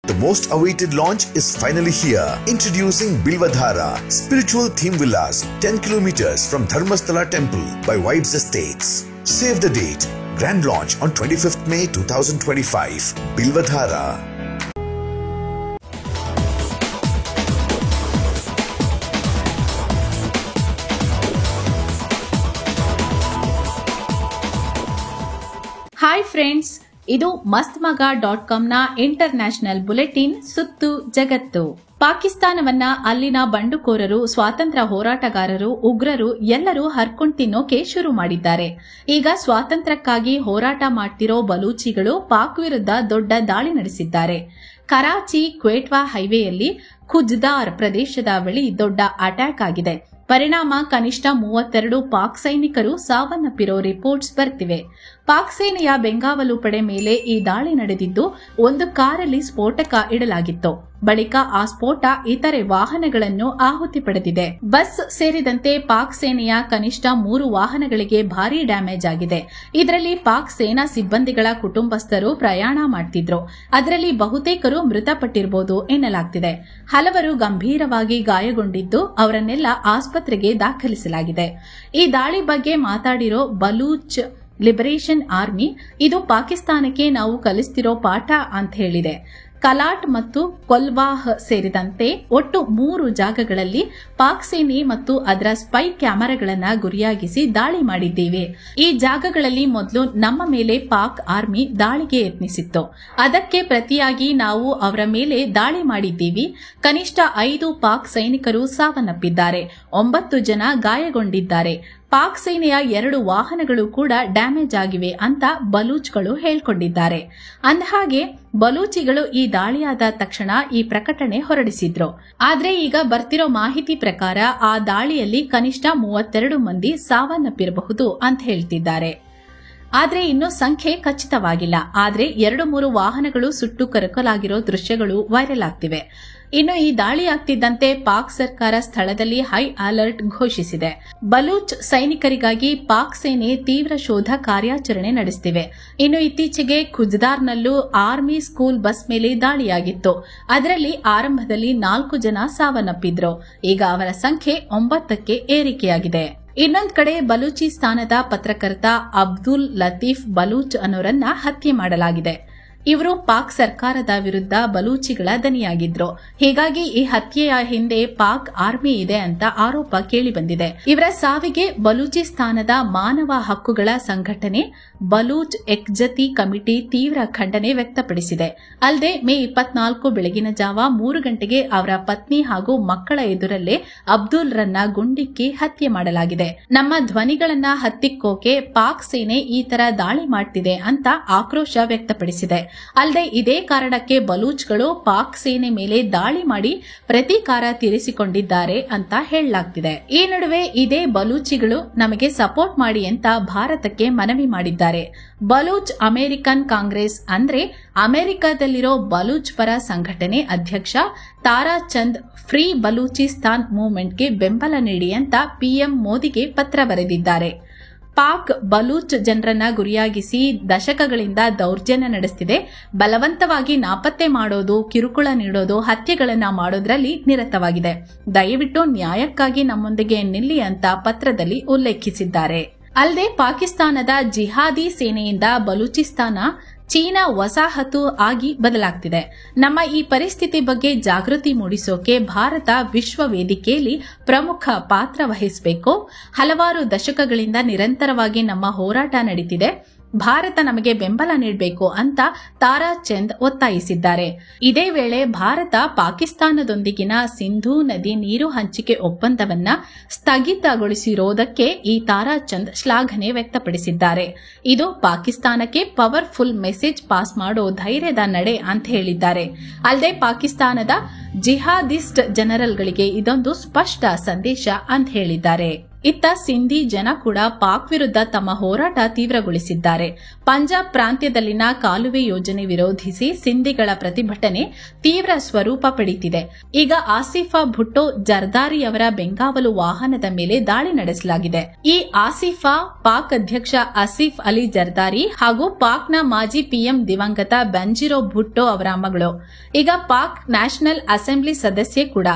The most awaited launch is finally here. Introducing Bilvadhara, spiritual theme villas, 10 kilometers from Dharmasthala Temple by Vibes Estates. Save the date. Grand launch on 25th May 2025. Bilvadhara. Hi friends, ಇದು ಮಸ್ತ್ಮಗ.com international bulletin ಸುತ್ತು ಜಗತ್ತು. ಪಾಕಿಸ್ತಾನವನ್ನ ಅಲ್ಲಿನ ಬಂಡುಕೋರರು, ಸ್ವಾತಂತ್ರ್ಯ ಹೋರಾಟಗಾರರು, ಉಗ್ರರು ಎಲ್ಲರೂ ಹರ್ಕೊಂಡ್ ತಿನ್ನೋಕೆ ಶುರು ಮಾಡಿದ್ದಾರೆ. ಈಗ ಸ್ವಾತಂತ್ರ್ಯಕ್ಕಾಗಿ ಹೋರಾಟ ಮಾಡ್ತಿರೋ ಬಲೂಚಿಗಳು ಪಾಕ್ ವಿರುದ್ಧ ದೊಡ್ಡ ದಾಳಿ ನಡೆಸಿದ್ದಾರೆ. ಕರಾಚಿ ಕ್ವೇಟ್ವಾ ಹೈವೇಯಲ್ಲಿ ಖುಜ್ದಾರ್ ಪ್ರದೇಶದ ಬಳಿ ದೊಡ್ಡ ಅಟ್ಯಾಕ್ ಆಗಿದೆ. ಪರಿಣಾಮ ಕನಿಷ್ಠ 32 ಪಾಕ್ ಸೈನಿಕರು ಸಾವನ್ನಪ್ಪಿರೋ ರಿಪೋರ್ಟ್ಸ್ ಬರ್ತಿವೆ. ಪಾಕ್ ಸೇನೆಯ ಬೆಂಗಾವಲು ಪಡೆ ಮೇಲೆ ಈ ದಾಳಿ ನಡೆದಿದ್ದು ಒಂದು ಕಾರಲ್ಲಿ ಸ್ಫೋಟಕ ಇಡಲಾಗಿತ್ತು. ಬಳಿಕ ಆ ಸ್ಫೋಟ ಇತರೆ ವಾಹನಗಳನ್ನು ಆಹುತಿ ಪಡೆದಿದೆ. ಬಸ್ ಸೇರಿದಂತೆ ಪಾಕ್ ಸೇನೆಯ ಕನಿಷ್ಠ 3 ವಾಹನಗಳಿಗೆ ಭಾರೀ ಡ್ಯಾಮೇಜ್ ಆಗಿದೆ. ಇದರಲ್ಲಿ ಪಾಕ್ ಸೇನಾ ಸಿಬ್ಬಂದಿಗಳ ಕುಟುಂಬಸ್ಥರು ಪ್ರಯಾಣ ಮಾಡ್ತಿದ್ರು. ಅದರಲ್ಲಿ ಬಹುತೇಕರು ಮೃತಪಟ್ಟಿರಬಹುದು ಎನ್ನಲಾಗ್ತಿದೆ. ಹಲವರು ಗಂಭೀರವಾಗಿ ಗಾಯಗೊಂಡಿದ್ದು ಅವರನ್ನೆಲ್ಲ ಆಸ್ಪತ್ರೆಗೆ ದಾಖಲಿಸಲಾಗಿದೆ. ಈ ದಾಳಿ ಬಗ್ಗೆ ಮಾತಾಡಿರೋ ಬಲೂಚ್ ಲಿಬರೇಷನ್ ಆರ್ಮಿ, ಇದು ಪಾಕಿಸ್ತಾನಕ್ಕೆ ನಾವು ಕಲಿಸ್ತಿರೋ ಪಾಠ ಅಂತ ಹೇಳಿದೆ. ಕಲಾಟ್ ಮತ್ತು ಕೊಲ್ವಾಹ್ ಸೇರಿದಂತೆ ಒಟ್ಟು 3 ಜಾಗಗಳಲ್ಲಿ ಪಾಕ್ ಸೇನೆ ಮತ್ತು ಅದರ ಸ್ಪೈ ಕ್ಯಾಮೆರಾಗಳನ್ನ ಗುರಿಯಾಗಿಸಿ ದಾಳಿ ಮಾಡಿದ್ದೇವೆ. ಈ ಜಾಗಗಳಲ್ಲಿ ಮೊದಲು ನಮ್ಮ ಮೇಲೆ ಪಾಕ್ ಆರ್ಮಿ ದಾಳಿಗೆ ಯತ್ನಿಸಿತ್ತು. ಅದಕ್ಕೆ ಪ್ರತಿಯಾಗಿ ನಾವು ಅವರ ಮೇಲೆ ದಾಳಿ ಮಾಡಿದ್ದೀವಿ. ಕನಿಷ್ಠ 5 ಪಾಕ್ ಸೈನಿಕರು ಸಾವನ್ನಪ್ಪಿದ್ದಾರೆ, 9 ಜನ ಗಾಯಗೊಂಡಿದ್ದಾರೆ. ಪಾಕ್ ಸೇನೆಯ 2 ವಾಹನಗಳು ಕೂಡ ಡ್ಯಾಮೇಜ್ ಆಗಿವೆ ಅಂತ ಬಲೂಚ್ಗಳು ಹೇಳ್ಕೊಂಡಿದ್ದಾರೆ. ಅಂದಹಾಗೆ ಬಲೂಚಿಗಳು ಈ ದಾಳಿಯಾದ ತಕ್ಷಣ ಈ ಪ್ರಕಟಣೆ ಹೊರಡಿಸಿದ್ರು. ಆದ್ರೆ ಈಗ ಬರ್ತಿರೋ ಮಾಹಿತಿ ಪ್ರಕಾರ ಆ ದಾಳಿಯಲ್ಲಿ ಕನಿಷ್ಠ 32 ಮಂದಿ ಸಾವನ್ನಪ್ಪಿರಬಹುದು ಅಂತ ಹೇಳ್ತಿದ್ದಾರೆ. ಆದ್ರೆ ಇನ್ನೂ ಸಂಖ್ಯೆ ಖಚಿತವಾಗಿಲ್ಲ. ಆದ್ರೆ 2-3 ವಾಹನಗಳು ಸುಟ್ಟು ಕರಕಲಾಗಿರೋ ದೃಶ್ಯಗಳು ವೈರಲ್ ಆಗ್ತಿವೆ. ಇನ್ನು ಈ ದಾಳಿ ಆಗ್ತಿದ್ದಂತೆ ಪಾಕ್ ಸರ್ಕಾರ ಸ್ಥಳದಲ್ಲಿ ಹೈ ಅಲರ್ಟ್ ಘೋಷಿಸಿದೆ. ಬಲೂಚ್ ಸೈನಿಕರಿಗಾಗಿ ಪಾಕ್ ಸೇನೆ ತೀವ್ರ ಶೋಧ ಕಾರ್ಯಾಚರಣೆ ನಡೆಸುತ್ತಿವೆ. ಇನ್ನು ಇತ್ತೀಚೆಗೆ ಖುಜ್ದಾರ್ನಲ್ಲೂ ಆರ್ಮಿ ಸ್ಕೂಲ್ ಬಸ್ ಮೇಲೆ ದಾಳಿಯಾಗಿತ್ತು. ಅದರಲ್ಲಿ ಆರಂಭದಲ್ಲಿ 4 ಜನ ಸಾವನ್ನಪ್ಪಿದ್ರು. ಈಗ ಅವರ ಸಂಖ್ಯೆ 9ಕ್ಕೆ ಏರಿಕೆಯಾಗಿದೆ. ಇನ್ನೊಂದು ಕಡೆ ಬಲೂಚಿಸ್ತಾನದ ಪತ್ರಕರ್ತ ಅಬ್ದುಲ್ ಲತೀಫ್ ಬಲೂಚ್ ಅನ್ನೋರನ್ನ ಹತ್ಯೆ ಮಾಡಲಾಗಿದೆ. ಇವರು ಪಾಕ್ ಸರ್ಕಾರದ ವಿರುದ್ಧ ಬಲೂಚಿಗಳ ದನಿಯಾಗಿದ್ರು. ಹೀಗಾಗಿ ಈ ಹತ್ಯೆಯ ಹಿಂದೆ ಪಾಕ್ ಆರ್ಮಿ ಇದೆ ಅಂತ ಆರೋಪ ಕೇಳಿಬಂದಿದೆ. ಇವರ ಸಾವಿಗೆ ಬಲೂಚಿಸ್ತಾನದ ಮಾನವ ಹಕ್ಕುಗಳ ಸಂಘಟನೆ ಬಲೂಚ್ ಎಕ್ಜತಿ ಕಮಿಟಿ ತೀವ್ರ ಖಂಡನೆ ವ್ಯಕ್ತಪಡಿಸಿದೆ. ಅಲ್ಲದೆ ಮೇ 24 ಬೆಳಗಿನ ಜಾವ 3 ಗಂಟೆಗೆ ಅವರ ಪತ್ನಿ ಹಾಗೂ ಮಕ್ಕಳ ಎದುರಲ್ಲೇ ಅಬ್ದುಲ್ ರನ್ನ ಗುಂಡಿಕ್ಕಿ ಹತ್ಯೆ ಮಾಡಲಾಗಿದೆ. ನಮ್ಮ ಧ್ವನಿಗಳನ್ನ ಹತ್ತಿಕ್ಕೋಕೆ ಪಾಕ್ ಸೇನೆ ಈ ತರ ದಾಳಿ ಮಾಡ್ತಿದೆ ಅಂತ ಆಕ್ರೋಶ ವ್ಯಕ್ತಪಡಿಸಿದೆ. ಅಲ್ಲದೆ ಇದೇ ಕಾರಣಕ್ಕೆ ಬಲೂಚ್ಗಳು ಪಾಕ್ ಸೇನೆ ಮೇಲೆ ದಾಳಿ ಮಾಡಿ ಪ್ರತೀಕಾರ ತೀರಿಸಿಕೊಂಡಿದ್ದಾರೆ ಅಂತ ಹೇಳಲಾಗ್ತಿದೆ. ಈ ನಡುವೆ ಇದೇ ಬಲೂಚಿಗಳು ನಮಗೆ ಸಪೋರ್ಟ್ ಮಾಡಿ ಅಂತ ಭಾರತಕ್ಕೆ ಮನವಿ ಮಾಡಿದ್ದಾರೆ. ಬಲೂಚ್ ಅಮೆರಿಕನ್ ಕಾಂಗ್ರೆಸ್ ಅಂದ್ರೆ ಅಮೆರಿಕದಲ್ಲಿರೋ ಬಲೂಚ್ ಪರ ಸಂಘಟನೆ ಅಧ್ಯಕ್ಷ ತಾರಾ ಚಂದ್ ಫ್ರೀ ಬಲೂಚಿಸ್ತಾನ್ ಮೂವ್ಮೆಂಟ್ಗೆ ಬೆಂಬಲ ನೀಡಿ ಅಂತ ಪಿಎಂ ಮೋದಿಗೆ ಪತ್ರ ಬರೆದಿದ್ದಾರೆ. ಪಾಕ್ ಬಲೂಚ್ ಜನರನ್ನ ಗುರಿಯಾಗಿಸಿ ದಶಕಗಳಿಂದ ದೌರ್ಜನ್ಯ ನಡೆಸುತ್ತಿದೆ. ಬಲವಂತವಾಗಿ ನಾಪತ್ತೆ ಮಾಡೋದು, ಕಿರುಕುಳ ನೀಡೋದು, ಹತ್ಯೆಗಳನ್ನ ಮಾಡೋದ್ರಲ್ಲಿ ನಿರತವಾಗಿದೆ. ದಯವಿಟ್ಟು ನ್ಯಾಯಕ್ಕಾಗಿ ನಮ್ಮೊಂದಿಗೆ ನಿಲ್ಲಿ ಅಂತ ಪತ್ರದಲ್ಲಿ ಉಲ್ಲೇಖಿಸಿದ್ದಾರೆ. ಅಲ್ಲದೆ ಪಾಕಿಸ್ತಾನದ ಜಿಹಾದಿ ಸೇನೆಯಿಂದ ಬಲೂಚಿಸ್ತಾನ ಚೀನಾ ವಸಾಹತು ಆಗಿ ಬದಲಾಗ್ತಿದೆ. ನಮ್ಮ ಈ ಪರಿಸ್ಥಿತಿ ಬಗ್ಗೆ ಜಾಗೃತಿ ಮೂಡಿಸೋಕೆ ಭಾರತ ವಿಶ್ವ ವೇದಿಕೆಯಲ್ಲಿ ಪ್ರಮುಖ ಪಾತ್ರ ವಹಿಸಬೇಕು. ಹಲವಾರು ದಶಕಗಳಿಂದ ನಿರಂತರವಾಗಿ ನಮ್ಮ ಹೋರಾಟ ನಡೀತಿದೆ. ಭಾರತ ನಮಗೆ ಬೆಂಬಲ ನೀಡಬೇಕು ಅಂತ ತಾರಾ ಚಂದ್ ಒತ್ತಾಯಿಸಿದ್ದಾರೆ. ಇದೇ ವೇಳೆ ಭಾರತ ಪಾಕಿಸ್ತಾನದೊಂದಿಗಿನ ಸಿಂಧೂ ನದಿ ನೀರು ಹಂಚಿಕೆ ಒಪ್ಪಂದವನ್ನ ಸ್ಥಗಿತಗೊಳಿಸಿರೋದಕ್ಕೆ ಈ ತಾರಾ ಚಂದ್ ಶ್ಲಾಘನೆ ವ್ಯಕ್ತಪಡಿಸಿದ್ದಾರೆ. ಇದು ಪಾಕಿಸ್ತಾನಕ್ಕೆ ಪವರ್ಫುಲ್ ಮೆಸೇಜ್ ಪಾಸ್ ಮಾಡೋ ಧೈರ್ಯದ ನಡೆ ಅಂತ ಹೇಳಿದ್ದಾರೆ. ಅಲ್ಲದೆ ಪಾಕಿಸ್ತಾನದ ಜಿಹಾದಿಸ್ಟ್ ಜನರಲ್ಗಳಿಗೆ ಇದೊಂದು ಸ್ಪಷ್ಟ ಸಂದೇಶ ಅಂತ ಹೇಳಿದ್ದಾರೆ. ಇತ್ತ ಸಿಂಧಿ ಜನ ಕೂಡ ಪಾಕ್ ವಿರುದ್ಧ ತಮ್ಮ ಹೋರಾಟ ತೀವ್ರಗೊಳಿಸಿದ್ದಾರೆ. ಪಂಜಾಬ್ ಪ್ರಾಂತ್ಯದಲ್ಲಿನ ಕಾಲುವೆ ಯೋಜನೆ ವಿರೋಧಿಸಿ ಸಿಂಧಿಗಳ ಪ್ರತಿಭಟನೆ ತೀವ್ರ ಸ್ವರೂಪ ಪಡೆದಿದೆ. ಈಗ ಆಸಿಫಾ ಭುಟ್ಟೋ ಜರ್ದಾರಿಯವರ ಬೆಂಗಾವಲು ವಾಹನದ ಮೇಲೆ ದಾಳಿ ನಡೆಸಲಾಗಿದೆ. ಈ ಆಸಿಫಾ ಪಾಕ್ ಅಧ್ಯಕ್ಷ ಆಸಿಫ್ ಅಲಿ ಜರ್ದಾರಿ ಹಾಗೂ ಪಾಕ್ನ ಮಾಜಿ ಪಿಎಂ ದಿವಂಗತ ಬೆಂಜಿರೋ ಭುಟ್ಟೋ ಅವರ ಮಗಳು. ಈಗ ಪಾಕ್ ನ್ಯಾಷನಲ್ ಅಸೆಂಬ್ಲಿ ಸದಸ್ಯೆ ಕೂಡ.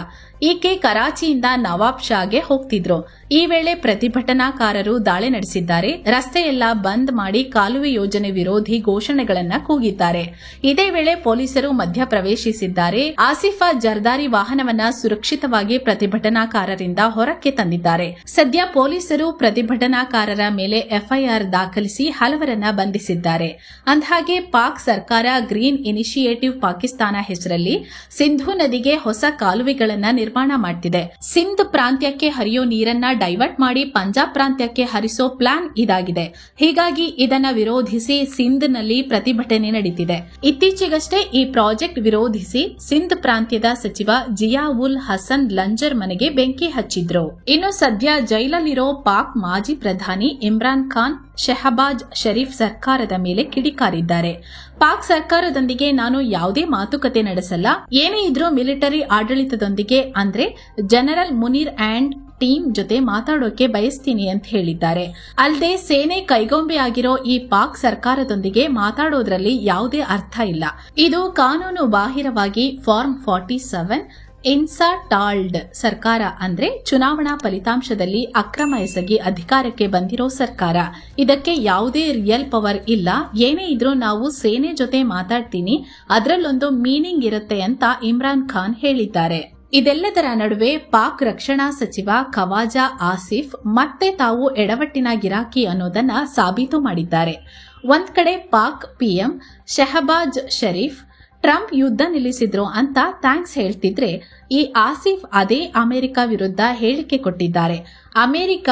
ಈಕೆ ಕರಾಚಿಯಿಂದ ನವಾಬ್ ಶಾಗೆ ಹೋಗ್ತಿದ್ರು. ಈ ವೇಳೆ ಪ್ರತಿಭಟನಾಕಾರರು ದಾಳಿ ನಡೆಸಿದ್ದಾರೆ. ರಸ್ತೆಯೆಲ್ಲ ಬಂದ್ ಮಾಡಿ ಕಾಲುವೆ ಯೋಜನೆ ವಿರೋಧಿ ಘೋಷಣೆಗಳನ್ನ ಕೂಗಿದ್ದಾರೆ. ಇದೇ ವೇಳೆ ಪೊಲೀಸರು ಮಧ್ಯ ಪ್ರವೇಶಿಸಿದ್ದಾರೆ. ಆಸಿಫಾ ಜರ್ದಾರಿ ವಾಹನವನ್ನ ಸುರಕ್ಷಿತವಾಗಿ ಪ್ರತಿಭಟನಾಕಾರರಿಂದ ಹೊರಕ್ಕೆ ತಂದಿದ್ದಾರೆ. ಸದ್ಯ ಪೊಲೀಸರು ಪ್ರತಿಭಟನಾಕಾರರ ಮೇಲೆ ಎಫ್ಐಆರ್ ದಾಖಲಿಸಿ ಹಲವರನ್ನ ಬಂಧಿಸಿದ್ದಾರೆ. ಅಂದಹಾಗೆ ಪಾಕ್ ಸರ್ಕಾರ ಗ್ರೀನ್ ಇನಿಷಿಯೇಟಿವ್ ಪಾಕಿಸ್ತಾನ ಹೆಸರಲ್ಲಿ ಸಿಂಧೂ ನದಿಗೆ ಹೊಸ ಕಾಲುವೆಗಳನ್ನ ನಿರ್ಮಾಣ ಮಾಡುತ್ತಿದೆ. ಸಿಂಧ್ ಪ್ರಾಂತ್ಯಕ್ಕೆ ಹರಿಯೋ ನೀರನ್ನ ಡೈವರ್ಟ್ ಮಾಡಿ ಪಂಜಾಬ್ ಪ್ರಾಂತ್ಯಕ್ಕೆ ಹರಿಸೋ ಪ್ಲಾನ್ ಇದಾಗಿದೆ. ಹೀಗಾಗಿ ಇದನ್ನ ವಿರೋಧಿಸಿ ಸಿಂಧ್ನಲ್ಲಿ ಪ್ರತಿಭಟನೆ ನಡೆದಿದೆ. ಇತ್ತೀಚೆಗಷ್ಟೇ ಈ ಪ್ರಾಜೆಕ್ಟ್ ವಿರೋಧಿಸಿ ಸಿಂಧ್ ಪ್ರಾಂತ್ಯದ ಸಚಿವ ಜಿಯಾ ಉಲ್ ಹಸನ್ ಲಂಜರ್ ಮನೆಗೆ ಬೆಂಕಿ ಹಚ್ಚಿದ್ರು. ಇನ್ನು ಸದ್ಯ ಜೈಲಲ್ಲಿರೋ ಪಾಕ್ ಮಾಜಿ ಪ್ರಧಾನಿ ಇಮ್ರಾನ್ ಖಾನ್ ಶೆಹಬಾಜ್ ಶರೀಫ್ ಸರ್ಕಾರದ ಮೇಲೆ ಕಿಡಿಕಾರಿದ್ದಾರೆ. ಪಾಕ್ ಸರ್ಕಾರದೊಂದಿಗೆ ನಾನು ಯಾವುದೇ ಮಾತುಕತೆ ನಡೆಸಲ್ಲ, ಏನೇ ಇದ್ರೂ ಮಿಲಿಟರಿ ಆಡಳಿತದೊಂದಿಗೆ ಅಂದ್ರೆ ಜನರಲ್ ಮುನೀರ್ ಅಂಡ್ ಟೀಮ್ ಜೊತೆ ಮಾತಾಡೋಕೆ ಬಯಸ್ತೀನಿ ಅಂತ ಹೇಳಿದ್ದಾರೆ. ಅಲ್ಲದೆ ಸೇನೆ ಕೈಗೊಂಬೆಯಾಗಿರೋ ಈ ಪಾಕ್ ಸರ್ಕಾರದೊಂದಿಗೆ ಮಾತಾಡೋದ್ರಲ್ಲಿ ಯಾವುದೇ ಅರ್ಥ ಇಲ್ಲ. ಇದು ಕಾನೂನು ಬಾಹಿರವಾಗಿ ಫಾರ್ಮ್ 47 ಇನ್ಸಾಟಾಲ್ಡ್ ಸರ್ಕಾರ ಅಂದ್ರೆ ಚುನಾವಣಾ ಫಲಿತಾಂಶದಲ್ಲಿ ಅಕ್ರಮ ಎಸಗಿ ಅಧಿಕಾರಕ್ಕೆ ಬಂದಿರೋ ಸರ್ಕಾರ. ಇದಕ್ಕೆ ಯಾವುದೇ ರಿಯಲ್ ಪವರ್ ಇಲ್ಲ. ಏನೇ ಇದ್ರೂ ನಾವು ಸೇನೆ ಜೊತೆ ಮಾತಾಡ್ತೀನಿ, ಅದರಲ್ಲೊಂದು ಮೀನಿಂಗ್ ಇರುತ್ತೆ ಅಂತ ಇಮ್ರಾನ್ ಖಾನ್ ಹೇಳಿದ್ದಾರೆ. ಇದೆಲ್ಲದರ ನಡುವೆ ಪಾಕ್ ರಕ್ಷಣಾ ಸಚಿವ ಖವಾಜಾ ಆಸಿಫ್ ಮತ್ತೆ ತಾವು ಎಡವಟ್ಟಿನ ಗಿರಾಕಿ ಅನ್ನೋದನ್ನ ಸಾಬೀತು ಮಾಡಿದ್ದಾರೆ. ಒಂದ್ ಕಡೆ ಪಾಕ್ ಪಿಎಂ ಶೆಹಬಾಜ್ ಶರೀಫ್ ಟ್ರಂಪ್ ಯುದ್ಧ ನಿಲ್ಲಿಸಿದ್ರು ಅಂತ ಥ್ಯಾಂಕ್ಸ್ ಹೇಳ್ತಿದ್ರೆ, ಈ ಆಸಿಫ್ ಅದೇ ಅಮೆರಿಕ ವಿರುದ್ಧ ಹೇಳಿಕೆ ಕೊಟ್ಟಿದ್ದಾರೆ. ಅಮೆರಿಕ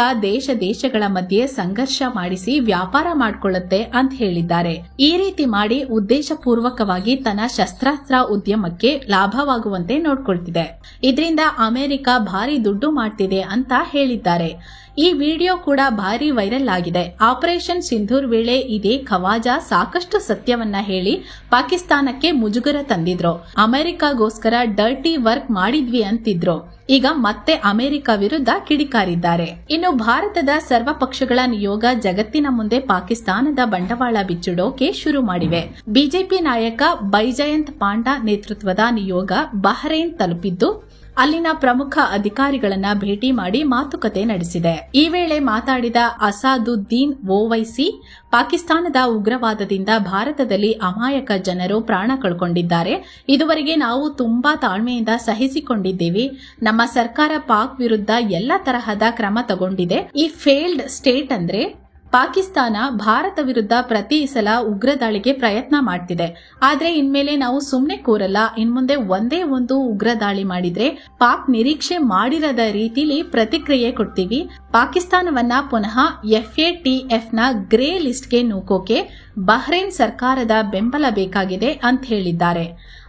ದೇಶಗಳ ಮಧ್ಯೆ ಸಂಘರ್ಷ ಮಾಡಿಸಿ ವ್ಯಾಪಾರ ಮಾಡಿಕೊಳ್ಳುತ್ತೆ ಅಂತ ಹೇಳಿದ್ದಾರೆ. ಈ ರೀತಿ ಮಾಡಿ ಉದ್ದೇಶಪೂರ್ವಕವಾಗಿ ತನ್ನ ಶಸ್ತ್ರಾಸ್ತ್ರ ಉದ್ಯಮಕ್ಕೆ ಲಾಭವಾಗುವಂತೆ ನೋಡ್ಕೊಳ್ತಿದೆ. ಇದರಿಂದ ಅಮೆರಿಕ ಭಾರಿ ದುಡ್ಡು ಮಾಡ್ತಿದೆ ಅಂತ ಹೇಳಿದ್ದಾರೆ. ಈ ವಿಡಿಯೋ ಕೂಡ ಭಾರಿ ವೈರಲ್ ಆಗಿದೆ. ಆಪರೇಷನ್ ಸಿಂಧೂರ್ ವೇಳೆ ಇದೇ ಖವಾಜಾ ಸಾಕಷ್ಟು ಸತ್ಯವನ್ನ ಹೇಳಿ ಪಾಕಿಸ್ತಾನಕ್ಕೆ ಮುಜುಗರ ತಂದಿದ್ರು. ಅಮೆರಿಕಾಗೋಸ್ಕರ ಡರ್ಟಿ ವರ್ಕ್ ಮಾಡಿದ್ವಿ ಅಂತಿದ್ರು. ಈಗ ಮತ್ತೆ ಅಮೆರಿಕ ವಿರುದ್ಧ ಕಿಡಿಕಾರಿದ್ದಾರೆ. ಇನ್ನು ಭಾರತದ ಸರ್ವ ಪಕ್ಷಗಳ ನಿಯೋಗ ಜಗತ್ತಿನ ಮುಂದೆ ಪಾಕಿಸ್ತಾನದ ಬಂಡವಾಳ ಬಿಚ್ಚಿಡೋಕೆ ಶುರು ಮಾಡಿವೆ. ಬಿಜೆಪಿ ನಾಯಕ ಬೈಜಯಂತ್ ಪಾಂಡಾ ನೇತೃತ್ವದ ನಿಯೋಗ ಬಹ್ರೇನ್ ತಲುಪಿದ್ದು ಅಲ್ಲಿನ ಪ್ರಮುಖ ಅಧಿಕಾರಿಗಳನ್ನ ಭೇಟಿ ಮಾಡಿ ಮಾತುಕತೆ ನಡೆಸಿದೆ. ಈ ವೇಳೆ ಮಾತಾಡಿದ ಅಸಾದುದ್ದೀನ್ ಓವೈಸಿ, ಪಾಕಿಸ್ತಾನದ ಉಗ್ರವಾದದಿಂದ ಭಾರತದಲ್ಲಿ ಅಮಾಯಕ ಜನರು ಪ್ರಾಣ ಕಳ್ಕೊಂಡಿದ್ದಾರೆ. ಇದುವರೆಗೆ ನಾವು ತುಂಬಾ ತಾಳ್ಮೆಯಿಂದ ಸಹಿಸಿಕೊಂಡಿದ್ದೀವಿ. ನಮ್ಮ ಸರ್ಕಾರ ಪಾಕ್ ವಿರುದ್ಧ ಎಲ್ಲ ತರಹದ ಕ್ರಮ ತಗೊಂಡಿದೆ. ಈ ಫೇಲ್ಡ್ ಸ್ಟೇಟ್ ಅಂದ್ರೆ ಪಾಕಿಸ್ತಾನ ಭಾರತ ವಿರುದ್ಧ ಪ್ರತಿ ಸಲ ಉಗ್ರ ದಾಳಿಗೆ ಪ್ರಯತ್ನ ಮಾಡ್ತಿದೆ. ಆದ್ರೆ ಇನ್ಮೇಲೆ ನಾವು ಸುಮ್ನೆ ಕೂರಲ್ಲ. ಇನ್ಮುಂದೆ ಒಂದೇ ಒಂದು ಉಗ್ರ ದಾಳಿ ಮಾಡಿದ್ರೆ ಪಾಕ್ ನಿರೀಕ್ಷೆ ಮಾಡಿರದ ರೀತಿಲಿ ಪ್ರತಿಕ್ರಿಯೆ ಕೊಡ್ತೀವಿ. ಪಾಕಿಸ್ತಾನವನ್ನ ಪುನಃ FATFನ ಗ್ರೇ ಲಿಸ್ಟ್ಗೆ ನೂಕೋಕೆ ಬಹ್ರೇನ್ ಸರ್ಕಾರದ ಬೆಂಬಲ ಬೇಕಾಗಿದೆ ಅಂತ ಹೇಳಿದ್ದಾರೆ.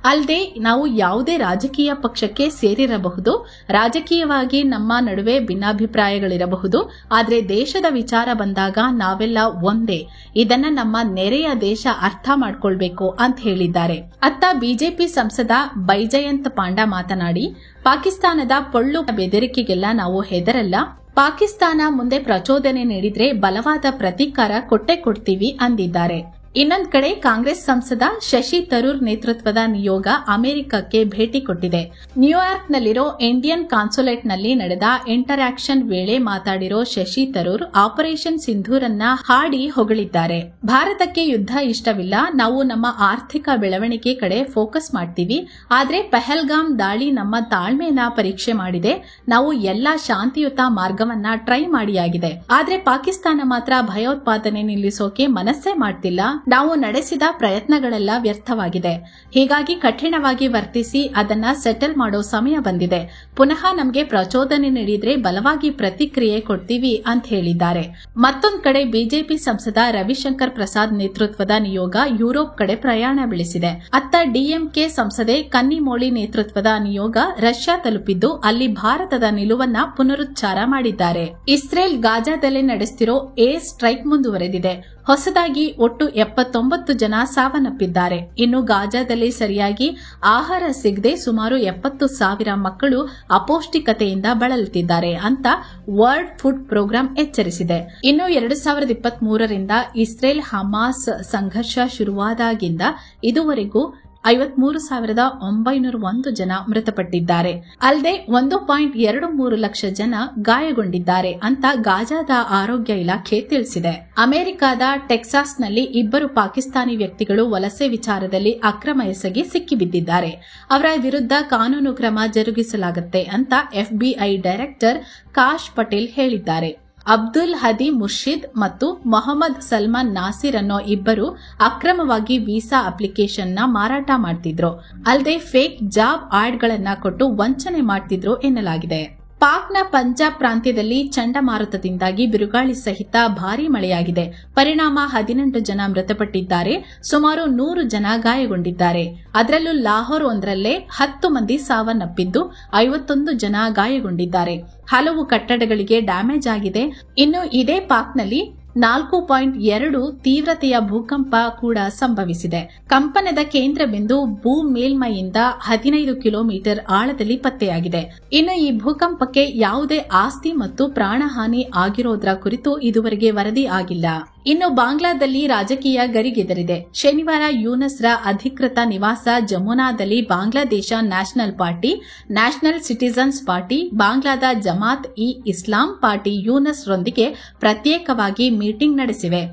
ಅಲ್ಲದೆ ನಾವು ಯಾವುದೇ ರಾಜಕೀಯ ಪಕ್ಷಕ್ಕೆ ಸೇರಿರಬಹುದು, ರಾಜಕೀಯವಾಗಿ ನಮ್ಮ ನಡುವೆ ಭಿನ್ನಾಭಿಪ್ರಾಯಗಳಿರಬಹುದು, ಆದ್ರೆ ದೇಶದ ವಿಚಾರ ಬಂದಾಗ ನಾವೆಲ್ಲ ಒಂದೇ. ಇದನ್ನ ನಮ್ಮ ನೆರೆಯ ದೇಶ ಅರ್ಥ ಮಾಡ್ಕೊಳ್ಬೇಕು ಅಂತ ಹೇಳಿದ್ದಾರೆ. ಅತ್ತ ಬಿಜೆಪಿ ಸಂಸದ ಬೈಜಯಂತ್ ಪಾಂಡಾ ಮಾತನಾಡಿ, ಪಾಕಿಸ್ತಾನದ ಪೊಳ್ಳು ಬೆದರಿಕೆಗೆಲ್ಲ ನಾವು ಹೆದರಲ್ಲ. ಪಾಕಿಸ್ತಾನ ಮುಂದೆ ಪ್ರಚೋದನೆ ನೀಡಿದ್ರೆ ಬಲವಾದ ಪ್ರತೀಕಾರ ಕೊಟ್ಟೆ ಕೊಡ್ತೀವಿ ಅಂದಿದ್ದಾರೆ. ಇನ್ನೊಂದು ಕಡೆ ಕಾಂಗ್ರೆಸ್ ಸಂಸದ ಶಶಿ ತರೂರ್ ನೇತೃತ್ವದ ನಿಯೋಗ ಅಮೆರಿಕಕ್ಕೆ ಭೇಟಿ ಕೊಟ್ಟಿದೆ. ನ್ಯೂಯಾರ್ಕ್ನಲ್ಲಿರೋ ಇಂಡಿಯನ್ ಕಾನ್ಸುಲೇಟ್ನಲ್ಲಿ ನಡೆದ ಇಂಟರಾಕ್ಷನ್ ವೇಳೆ ಮಾತಾಡಿರೋ ಶಶಿ ತರೂರ್ ಆಪರೇಷನ್ ಸಿಂಧೂರನ್ನ ಹಾಡಿ ಹೊಗಳಿದ್ದಾರೆ. ಭಾರತಕ್ಕೆ ಯುದ್ಧ ಇಷ್ಟವಿಲ್ಲ, ನಾವು ನಮ್ಮ ಆರ್ಥಿಕ ಬೆಳವಣಿಗೆ ಕಡೆ ಫೋಕಸ್ ಮಾಡ್ತೀವಿ. ಆದ್ರೆ ಪಹಲ್ಗಾಮ್ ದಾಳಿ ನಮ್ಮ ತಾಳ್ಮೆಯನ್ನ ಪರೀಕ್ಷೆ ಮಾಡಿದೆ. ನಾವು ಎಲ್ಲಾ ಶಾಂತಿಯುತ ಮಾರ್ಗವನ್ನ ಟ್ರೈ ಮಾಡಿಯಾಗಿದೆ. ಆದ್ರೆ ಪಾಕಿಸ್ತಾನ ಮಾತ್ರ ಭಯೋತ್ಪಾದನೆ ನಿಲ್ಲಿಸೋಕೆ ಮನಸ್ಸೇ ಮಾಡ್ತಿಲ್ಲ. ನಾವು ನಡೆಸಿದ ಪ್ರಯತ್ನಗಳೆಲ್ಲ ವ್ಯರ್ಥವಾಗಿದೆ. ಹೀಗಾಗಿ ಕಠಿಣವಾಗಿ ವರ್ತಿಸಿ ಅದನ್ನ ಸೆಟಲ್ ಮಾಡೋ ಸಮಯ ಬಂದಿದೆ. ಪುನಃ ನಮಗೆ ಪ್ರಚೋದನೆ ನೀಡಿದ್ರೆ ಬಲವಾಗಿ ಪ್ರತಿಕ್ರಿಯೆ ಕೊಡ್ತೀವಿ ಅಂತ ಹೇಳಿದ್ದಾರೆ. ಮತ್ತೊಂದು ಕಡೆ ಬಿಜೆಪಿ ಸಂಸದ ರವಿಶಂಕರ್ ಪ್ರಸಾದ್ ನೇತೃತ್ವದ ನಿಯೋಗ ಯುರೋಪ್ ಕಡೆ ಪ್ರಯಾಣ ಬೆಳೆಸಿದೆ. ಅತ್ತ ಡಿಎಂಕೆ ಸಂಸದೆ ಕನ್ನಿಮೋಳಿ ನೇತೃತ್ವದ ನಿಯೋಗ ರಷ್ಯಾ ತಲುಪಿದ್ದು ಅಲ್ಲಿ ಭಾರತದ ನಿಲುವನ್ನ ಪುನರುಚ್ಚಾರ ಮಾಡಿದ್ದಾರೆ. ಇಸ್ರೇಲ್ ಗಾಜಾದಲ್ಲಿ ನಡೆಸುತ್ತಿರೋ ಏರ್ ಸ್ಟ್ರೈಕ್ ಮುಂದುವರೆದಿದೆ. ಹೊಸದಾಗಿ ಒಟ್ಟು 79 ಜನ ಸಾವನ್ನಪ್ಪಿದ್ದಾರೆ. ಇನ್ನು ಗಾಜಾದಲ್ಲಿ ಸರಿಯಾಗಿ ಆಹಾರ ಸಿಗದೆ ಸುಮಾರು 70,000 ಮಕ್ಕಳು ಅಪೌಷ್ಟಿಕತೆಯಿಂದ ಬಳಲುತ್ತಿದ್ದಾರೆ ಅಂತ ವರ್ಲ್ಡ್ ಫುಡ್ ಪ್ರೋಗ್ರಾಂ ಎಚ್ಚರಿಸಿದೆ. ಇನ್ನು 2023ರಿಂದ ಇಸ್ರೇಲ್ ಹಮಾಸ್ ಸಂಘರ್ಷ ಶುರುವಾದಾಗಿಂದ ಇದುವರೆಗೂ 53,901 ಜನ ಮೃತಪಟ್ಟಿದ್ದಾರೆ. ಅಲ್ಲದೆ 1.23 ಲಕ್ಷ ಜನ ಗಾಯಗೊಂಡಿದ್ದಾರೆ ಅಂತ ಗಾಜಾದ ಆರೋಗ್ಯ ಇಲಾಖೆ ತಿಳಿಸಿದೆ. ಅಮೆರಿಕದ ಟೆಕ್ಸಾಸ್ನಲ್ಲಿ 2 ಪಾಕಿಸ್ತಾನಿ ವ್ಯಕ್ತಿಗಳು ವಲಸೆ ವಿಚಾರದಲ್ಲಿ ಅಕ್ರಮ ಎಸಗಿ ಸಿಕ್ಕಿಬಿದ್ದಿದ್ದಾರೆ. ಅವರ ವಿರುದ್ಧ ಕಾನೂನು ಕ್ರಮ ಜರುಗಿಸಲಾಗುತ್ತೆ ಅಂತ ಎಫ್ಬಿಐ ಡೈರೆಕ್ಟರ್ ಕಾಶ್ ಪಟೇಲ್ ಹೇಳಿದ್ದಾರೆ. ಅಬ್ದುಲ್ ಹದಿ ಮುರ್ಷಿದ್ ಮತ್ತು ಮೊಹಮ್ಮದ್ ಸಲ್ಮಾನ್ ನಾಸಿರ್ ಅನ್ನೋ 2 ಅಕ್ರಮವಾಗಿ ವೀಸಾ ಅಪ್ಲಿಕೇಶನ್ನ ಮಾರಾಟ ಮಾಡ್ತಿದ್ರು. ಅಲ್ಲದೆ ಫೇಕ್ ಜಾಬ್ ಆಡ್ಗಳನ್ನ ಕೊಟ್ಟು ವಂಚನೆ ಮಾಡ್ತಿದ್ರು ಎನ್ನಲಾಗಿದೆ. ಪಾಕ್ನ ಪಂಜಾಬ್ ಪ್ರಾಂತ್ಯದಲ್ಲಿ ಚಂಡಮಾರುತದಿಂದಾಗಿ ಬಿರುಗಾಳಿ ಸಹಿತ ಭಾರೀ ಮಳೆಯಾಗಿದೆ. ಪರಿಣಾಮ 18 ಜನ ಮೃತಪಟ್ಟಿದ್ದಾರೆ. ಸುಮಾರು 100 ಜನ ಗಾಯಗೊಂಡಿದ್ದಾರೆ. ಅದರಲ್ಲೂ ಲಾಹೋರ್ ಒಂದರಲ್ಲೇ 10 ಮಂದಿ ಸಾವನ್ನಪ್ಪಿದ್ದು 51 ಜನ ಗಾಯಗೊಂಡಿದ್ದಾರೆ. ಹಲವು ಕಟ್ಟಡಗಳಿಗೆ ಡ್ಯಾಮೇಜ್ ಆಗಿದೆ. ಇನ್ನು ಇದೇ ಪಾಕ್ನಲ್ಲಿ 4.2 ತೀವ್ರತೆಯ ಭೂಕಂಪ ಕೂಡ ಸಂಭವಿಸಿದೆ. ಕಂಪನದ ಕೇಂದ್ರ ಬಿಂದು ಭೂ ಮೇಲ್ಮೈಯಿಂದ 15 ಕಿಲೋಮೀಟರ್ ಆಳದಲ್ಲಿ ಪತ್ತೆಯಾಗಿದೆ. ಇನ್ನು ಈ ಭೂಕಂಪಕ್ಕೆ ಯಾವುದೇ ಆಸ್ತಿ ಮತ್ತು ಪ್ರಾಣಹಾನಿ ಆಗಿರೋದ್ರ ಕುರಿತು ಇದುವರೆಗೆ ವರದಿ ಆಗಿಲ್ಲ. ಇನ್ನು ಬಾಂಗ್ಲಾದಲ್ಲಿ ರಾಜಕೀಯ ಗರಿಗೆದರಿದೆ. ಶನಿವಾರ ಯೂನಸ್ರ ಅಧಿಕೃತ ನಿವಾಸ ಜಮುನಾದಲ್ಲಿ Bangladesh national party, national citizens party, ಬಾಂಗ್ಲಾದ ಜಮಾತ್ ಇ ಇಸ್ಲಾಂ ಪಾರ್ಟಿ ಯೂನಸ್ ರೊಂದಿಗೆ ಪ್ರತ್ಯೇಕವಾಗಿ ಮೀಟಿಂಗ್ ನಡೆಸಿವೆ.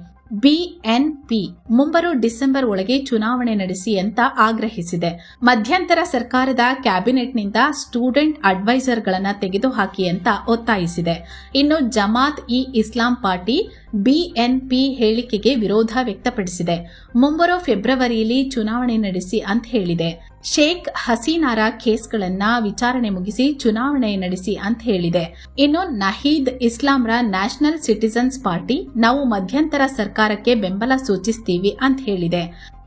ಬಿಎನ್ಪಿ ಮುಂಬರುವ ಡಿಸೆಂಬರ್ ಒಳಗೆ ಚುನಾವಣೆ ನಡೆಸಿ ಅಂತ ಆಗ್ರಹಿಸಿದೆ. ಮಧ್ಯಂತರ ಸರ್ಕಾರದ ಕ್ಯಾಬಿನೆಟ್ನಿಂದ ಸ್ಟೂಡೆಂಟ್ ಅಡ್ವೈಸರ್ಗಳನ್ನು ತೆಗೆದುಹಾಕಿ ಅಂತ ಒತ್ತಾಯಿಸಿದೆ. ಇನ್ನು ಜಮಾತ್ ಇ ಇಸ್ಲಾಂ ಪಾರ್ಟಿ ಬಿಎನ್ಪಿ ಹೇಳಿಕೆಗೆ ವಿರೋಧ ವ್ಯಕ್ತಪಡಿಸಿದೆ. ಮುಂಬರುವ ಫೆಬ್ರವರಿಯಲ್ಲಿ ಚುನಾವಣೆ ನಡೆಸಿ ಅಂತ ಹೇಳಿದೆ. ಶೇಖ್ ಹಸೀನಾರ ಕೇಸ್ಗಳನ್ನ ವಿಚಾರಣೆ ಮುಗಿಸಿ ಚುನಾವಣೆ ನಡೆಸಿ ಅಂತ ಹೇಳಿದೆ. ಇನ್ನು ನಹೀದ್ ಇಸ್ಲಾಂರ ನ್ಯಾಷನಲ್ ಸಿಟಿಜನ್ಸ್ ಪಾರ್ಟಿ ನಾವು ಮಧ್ಯಂತರ ಸರ್ಕಾರಕ್ಕೆ ಬೆಂಬಲ ಸೂಚಿಸ್ತೀವಿ ಅಂತ ಹೇಳಿದೆ.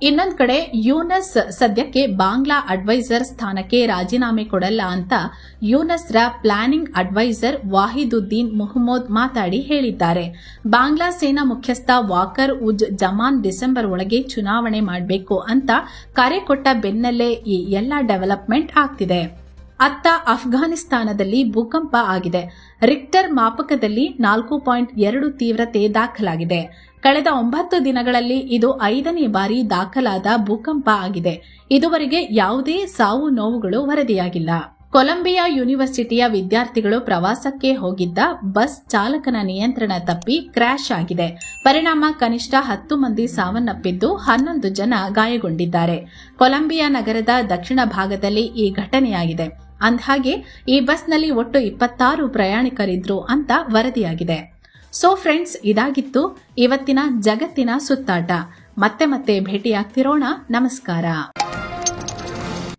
ಇನ್ನೊಂದು ಕಡೆ ಯೂನಸ್ ಸದ್ಯಕ್ಕೆ ಬಾಂಗ್ಲಾ ಅಡ್ವೈಸರ್ ಸ್ಥಾನಕ್ಕೆ ರಾಜೀನಾಮೆ ಕೊಡಲ್ಲ ಅಂತ ಯೂನಸ್ರ ಪ್ಲಾನಿಂಗ್ ಅಡ್ವೈಸರ್ ವಾಹಿದುದ್ದೀನ್ ಮುಹಮ್ಮದ್ ಮಾತಾಡಿ ಹೇಳಿದ್ದಾರೆ. ಬಾಂಗ್ಲಾ ಸೇನಾ ಮುಖ್ಯಸ್ಥ ವಾಕರ್ ಉಜ್ ಜಮಾನ್ ಡಿಸೆಂಬರ್ ಒಳಗೆ ಚುನಾವಣೆ ಮಾಡಬೇಕು ಅಂತ ಕರೆ ಕೊಟ್ಟ ಬೆನ್ನಲ್ಲೇ ಈ ಎಲ್ಲ ಡೆವಲಪ್ಮೆಂಟ್ ಆಗ್ತಿದೆ. ಅತ್ತ ಅಫ್ಘಾನಿಸ್ತಾನದಲ್ಲಿ ಭೂಕಂಪ ಆಗಿದೆ. ರಿಕ್ಟರ್ ಮಾಪಕದಲ್ಲಿ 4.2 ತೀವ್ರತೆ ದಾಖಲಾಗಿದೆ. ಕಳೆದ 9 ದಿನಗಳಲ್ಲಿ ಇದು 5ನೇ ಬಾರಿ ದಾಖಲಾದ ಭೂಕಂಪ ಆಗಿದೆ. ಇದುವರೆಗೆ ಯಾವುದೇ ಸಾವು ನೋವುಗಳು ವರದಿಯಾಗಿಲ್ಲ. ಕೊಲಂಬಿಯಾ ಯೂನಿವರ್ಸಿಟಿಯ ವಿದ್ಯಾರ್ಥಿಗಳು ಪ್ರವಾಸಕ್ಕೆ ಹೋಗಿದ್ದ ಬಸ್ ಚಾಲಕನ ನಿಯಂತ್ರಣ ತಪ್ಪಿ ಕ್ರ್ಯಾಶ್ ಆಗಿದೆ. ಪರಿಣಾಮ ಕನಿಷ್ಠ 10 ಮಂದಿ ಸಾವನ್ನಪ್ಪಿದ್ದು 11 ಜನ ಗಾಯಗೊಂಡಿದ್ದಾರೆ. ಕೊಲಂಬಿಯಾ ನಗರದ ದಕ್ಷಿಣ ಭಾಗದಲ್ಲಿ ಈ ಘಟನೆಯಾಗಿದೆ. ಅಂದಹಾಗೆ ಈ ಬಸ್ನಲ್ಲಿ ಒಟ್ಟು 26 ಪ್ರಯಾಣಿಕರಿದ್ರು ಅಂತ ವರದಿಯಾಗಿದೆ. ಸೊ ಫ್ರೆಂಡ್ಸ್, ಇದಾಗಿತ್ತು ಇವತ್ತಿನ ಜಗತ್ತಿನ ಸುತ್ತಾಟ. ಮತ್ತೆ ಭೇಟಿಯಾಗ್ತಿರೋಣ. ನಮಸ್ಕಾರ.